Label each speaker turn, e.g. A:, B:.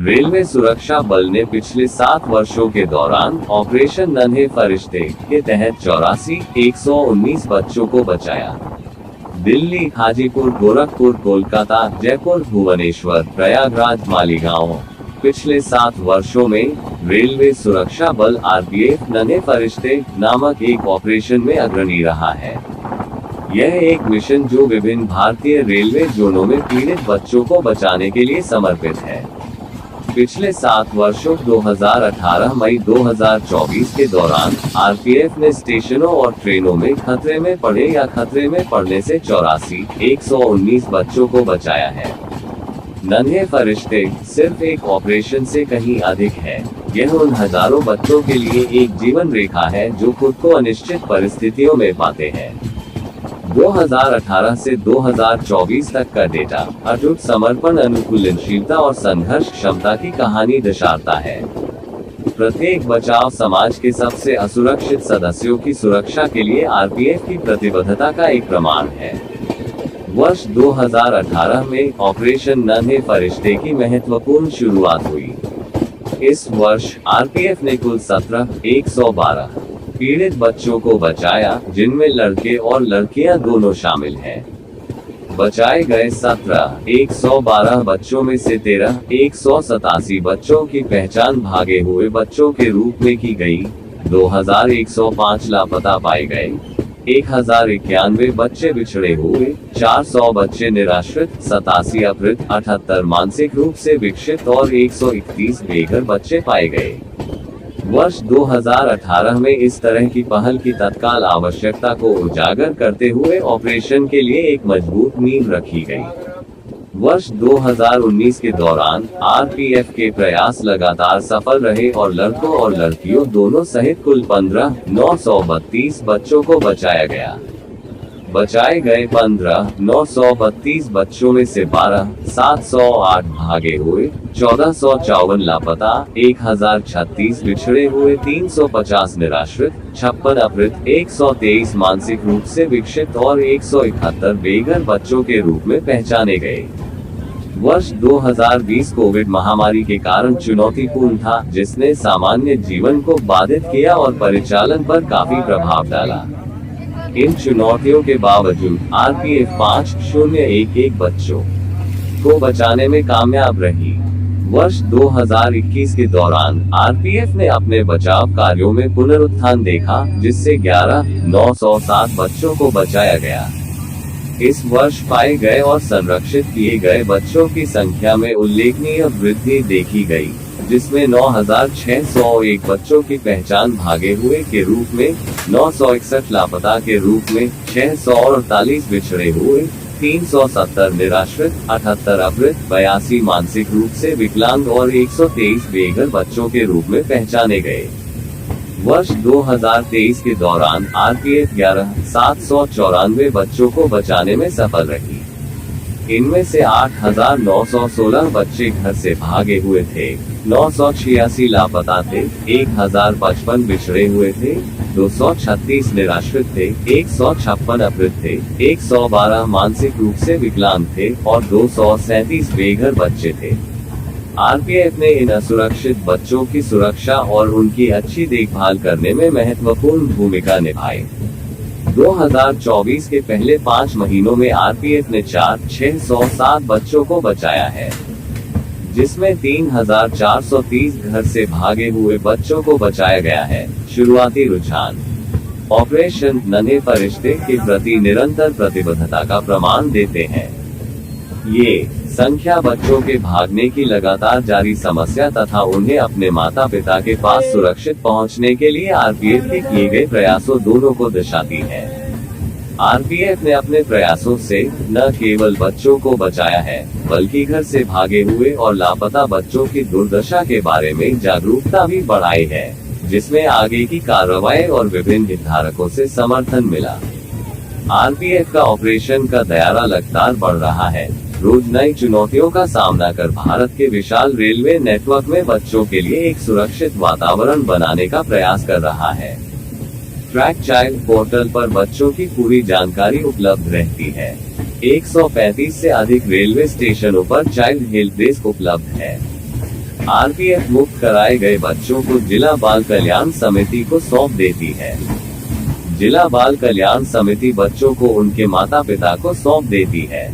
A: Railway सुरक्षा बल ने पिछले 7 वर्षों के दौरान ऑपरेशन नन्हे फरिश्ते के तहत 84,119 बच्चों को बचाया। दिल्ली, हाजीपुर, गोरखपुर, कोलकाता, जयपुर, भुवनेश्वर, प्रयागराज, मालीगांव। पिछले 7 वर्षों में रेलवे सुरक्षा बल आरपीएफ नन्हे फरिश्ते नामक एक ऑपरेशन में अग्रणी रहा है। यह एक मिशन जो विभिन्न भारतीय रेलवे जोनों में पीड़ित बच्चों को बचाने के लिए समर्पित है। पिछले 7 वर्षों 2018 मई 2024 के दौरान आरपीएफ ने स्टेशनों और ट्रेनों में खतरे में पड़े या खतरे में पड़ने से 84,119 बच्चों को बचाया है। नन्हे फरिश्ते सिर्फ एक ऑपरेशन से कहीं अधिक है। यह उन हजारों बच्चों के लिए एक जीवन रेखा है जो खुद को अनिश्चित परिस्थितियों में पाते हैं। 2018 से 2024 तक का डेटा अटूट समर्पण, अनुकूलनशीलता और संघर्ष क्षमता की कहानी दर्शाता है। प्रत्येक बचाव समाज के सबसे असुरक्षित सदस्यों की सुरक्षा के लिए आरपीएफ की प्रतिबद्धता का एक प्रमाण है। वर्ष 2018 में ऑपरेशन नन्हे फरिश्ते की महत्वपूर्ण शुरुआत हुई। इस वर्ष आरपीएफ ने कुल 17,112 पीड़ित बच्चों को बचाया, जिनमें लड़के और लड़कियां दोनों शामिल हैं। बचाए गए 17,112 बच्चों में से 13,187 बच्चों की पहचान भागे हुए बच्चों के रूप में की गई, 2,105 लापता पाए गए, 1,091 बच्चे बिछड़े हुए, 400 बच्चे निराश्रित, 87 अपहृत, 78 मानसिक रूप से विक्षिप्त और 131 बेघर बच्चे पाए गए। वर्ष 2018 में इस तरह की पहल की तत्काल आवश्यकता को उजागर करते हुए ऑपरेशन के लिए एक मजबूत नींव रखी गई। वर्ष 2019 के दौरान आरपीएफ के प्रयास लगातार सफल रहे और लड़कों और लड़कियों दोनों सहित कुल 15,932 बच्चों को बचाया गया। बचाए गए 15,932 बच्चों में से 12,708 भागे हुए, 1,454 लापता, 1,036 बिछड़े हुए, 350 निराश्रित, 56 अपहृत, 123 मानसिक रूप से विक्षिप्त और 171 बेघर बच्चों के रूप में पहचाने गए। वर्ष 2020 कोविड महामारी के कारण चुनौतीपूर्ण था, जिसने सामान्य जीवन को बाधित किया और परिचालन पर काफी प्रभाव डाला। इन चुनौतियों के बावजूद आरपीएफ 5,011 बच्चों को बचाने में कामयाब रही। वर्ष 2021 के दौरान आरपीएफ ने अपने बचाव कार्यों में पुनरुत्थान देखा, जिससे 11,907 बच्चों को बचाया गया। इस वर्ष पाए गए और संरक्षित किए गए बच्चों की संख्या में उल्लेखनीय वृद्धि देखी गई, जिसमें 9,601 बच्चों की पहचान भागे हुए के रूप में, 961 लापता के रूप में, 648 बिछड़े हुए, 370 निराश्रित, 78 अपहृत, 82 मानसिक रूप से विकलांग और 123 बेघर बच्चों के रूप में पहचाने गए। वर्ष 2023 के दौरान आरपीएफ 11,794 बच्चों को बचाने में सफल रही। इनमें से 8,916 बच्चे घर से भागे हुए थे, 986 लापता थे, 1,055 बिछड़े हुए थे, 236 निराश्रित थे, 156 अपहृत थे, 112 मानसिक रूप से विकलांग थे और 237 बेघर बच्चे थे। आरपीएफ ने इन असुरक्षित बच्चों की सुरक्षा और उनकी अच्छी देखभाल करने में महत्वपूर्ण भूमिका निभाई। 2024 के पहले 5 महीनों में आरपीएफ ने 4,607 बच्चों को बचाया है, जिसमें 3,430 घर से भागे हुए बच्चों को बचाया गया है। शुरुआती रुझान ऑपरेशन नन्हे फरिश्ते के प्रति निरंतर प्रतिबद्धता का प्रमाण देते हैं। ये संख्या बच्चों के भागने की लगातार जारी समस्या तथा उन्हें अपने माता पिता के पास सुरक्षित पहुंचने के लिए आरपीएफ के किए गए प्रयासों दोनों को दर्शाती है। आरपीएफ ने अपने प्रयासों से न केवल बच्चों को बचाया है, बल्कि घर से भागे हुए और लापता बच्चों की दुर्दशा के बारे में जागरूकता भी बढ़ाई है, जिसमें आगे की कार्रवाई और विभिन्न हितधारकों से समर्थन मिला। आरपीएफ का ऑपरेशन का दायरा लगातार बढ़ रहा है। रोज नई चुनौतियों का सामना कर भारत के विशाल रेलवे नेटवर्क में बच्चों के लिए एक सुरक्षित वातावरण बनाने का प्रयास कर रहा है। ट्रैक चाइल्ड पोर्टल पर बच्चों की पूरी जानकारी उपलब्ध रहती है। 135 से अधिक रेलवे स्टेशनों पर चाइल्ड हेल्प डेस्क उपलब्ध है। आरपीएफ मुक्त कराए गए बच्चों को जिला बाल कल्याण समिति को सौंप देती है। जिला बाल कल्याण समिति बच्चों को उनके माता पिता को सौंप देती है।